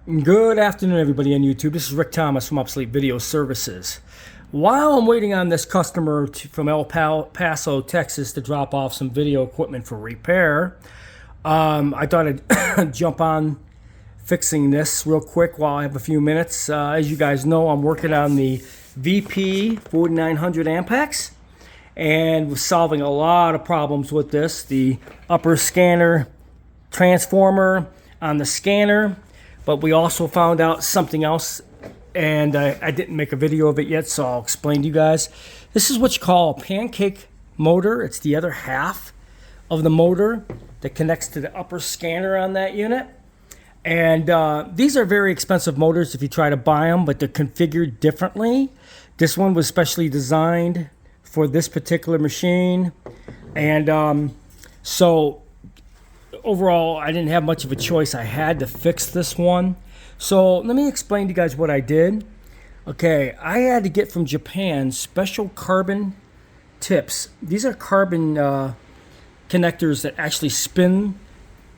Good afternoon, everybody on YouTube. This is Rick Thomas from Obsolete Video Services. While I'm waiting on this customer from El Paso, Texas, to drop off some video equipment for repair, I thought I'd jump on fixing this real quick while I have a few minutes. As you guys know, I'm working on the VP-4900 Ampex, and we're solving a lot of problems with this. The upper scanner transformer on the scanner. But we also found out something else, and I didn't make a video of it yet, so I'll explain to you guys. This is what you call a Pancake motor. It's the other half of the motor that connects to the upper scanner on that unit. And these are very expensive motors if you try to buy them, but they're configured differently. This one was specially designed for this particular machine. And so overall, I didn't have much of a choice. I had to fix this one. So let me explain to you guys what I did. Okay, I had to get from Japan special carbon tips. These are carbon connectors that actually spin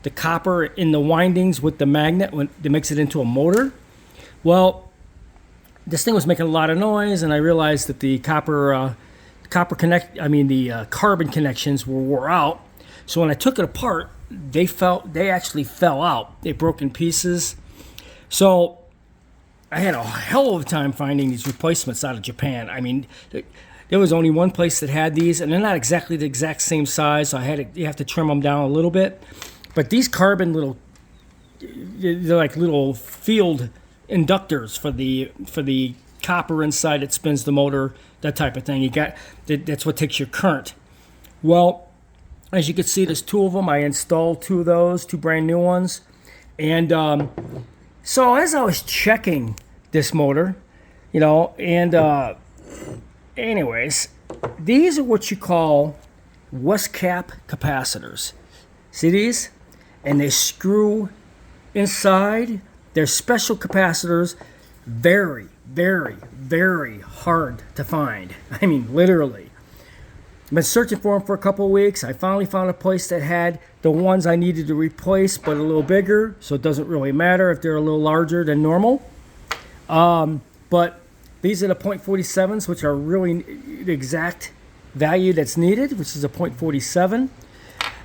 the copper in the windings with the magnet that makes it into a motor. Well, this thing was making a lot of noise, and I realized that the carbon connections were wore out. So when I took it apart, they actually fell out. They broke in pieces. So I had a hell of a time finding these replacements out of Japan. I mean, there was only one place that had these, and they're not exactly the exact same size, so you have to trim them down a little bit. But these carbon they're like little field inductors for the copper inside that spins the motor, that type of thing. That's what takes your current. Well, as you can see, there's two of them. I installed two of those, two brand new ones. And so as I was checking this motor, anyways, these are what you call West Cap capacitors. See these? And they screw inside. They're special capacitors, very, very, very hard to find. I mean, literally. I've been searching for them for a couple of weeks. I finally found a place that had the ones I needed to replace, but a little bigger, so it doesn't really matter if they're a little larger than normal. But these are the .47s, which are really the exact value that's needed, which is a .47.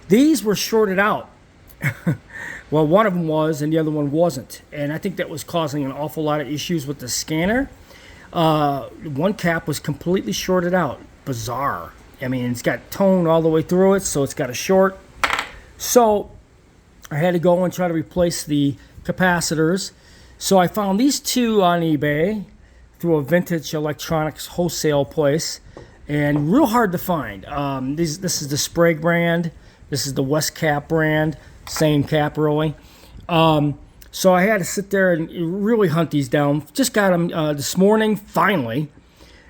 These were shorted out. Well, one of them was, and the other one wasn't. And I think that was causing an awful lot of issues with the scanner. One cap was completely shorted out. Bizarre. I mean, it's got tone all the way through it, so it's got a short. So I had to go and try to replace the capacitors. So I found these two on eBay through a vintage electronics wholesale place, and real hard to find. This is the Sprague brand. This is the West Cap brand. Same cap, really. So I had to sit there and really hunt these down. Just got them this morning, finally.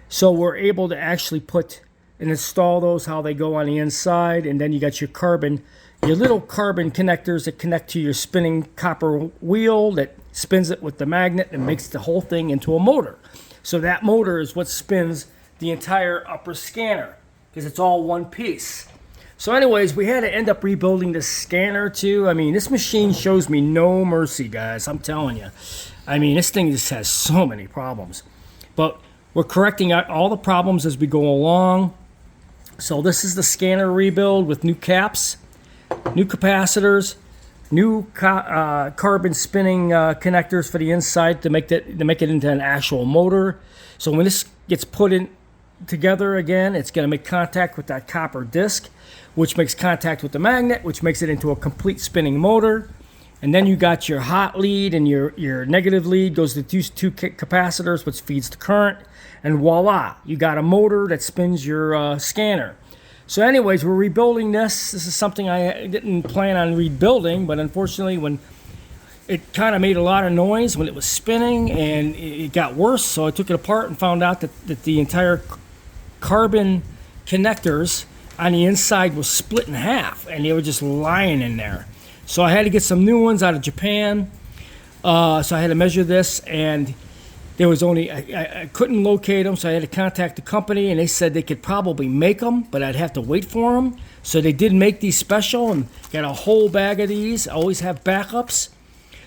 So we're able to actually put and install those, how they go on the inside, and then you got your little carbon connectors that connect to your spinning copper wheel that spins it with the magnet and makes the whole thing into a motor. So that motor is what spins the entire upper scanner, because it's all one piece. So anyways, we had to end up rebuilding the scanner too. I mean, this machine shows me no mercy, guys. I'm telling you. I mean, this thing just has so many problems. But we're correcting out all the problems as we go along. So this is the scanner rebuild with new caps, new capacitors, new carbon spinning connectors for the inside to make it into an actual motor. So when this gets put in together again, it's going to make contact with that copper disc, which makes contact with the magnet, which makes it into a complete spinning motor. And then you got your hot lead, and your negative lead goes to these two capacitors, which feeds the current. And voila, you got a motor that spins your scanner. So anyways, we're rebuilding this. This is something I didn't plan on rebuilding, but unfortunately, when it kind of made a lot of noise when it was spinning, and it got worse, so I took it apart and found out that the entire carbon connectors on the inside was split in half, and they were just lying in there. So I had to get some new ones out of Japan. So I had to measure this, and there was only, I couldn't locate them, so I had to contact the company, and they said they could probably make them, but I'd have to wait for them. So they did make these special, and got a whole bag of these. I always have backups.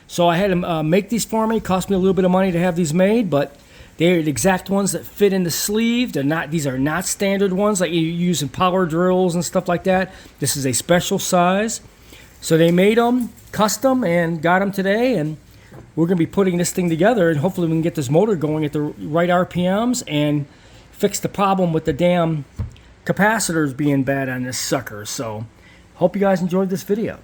So I had them make these for me. It cost me a little bit of money to have these made, but they're the exact ones that fit in the sleeve. These are not standard ones like you use in power drills and stuff like that. This is a special size. So they made them custom and got them today, and we're going to be putting this thing together, and hopefully we can get this motor going at the right RPMs and fix the problem with the damn capacitors being bad on this sucker. So hope you guys enjoyed this video.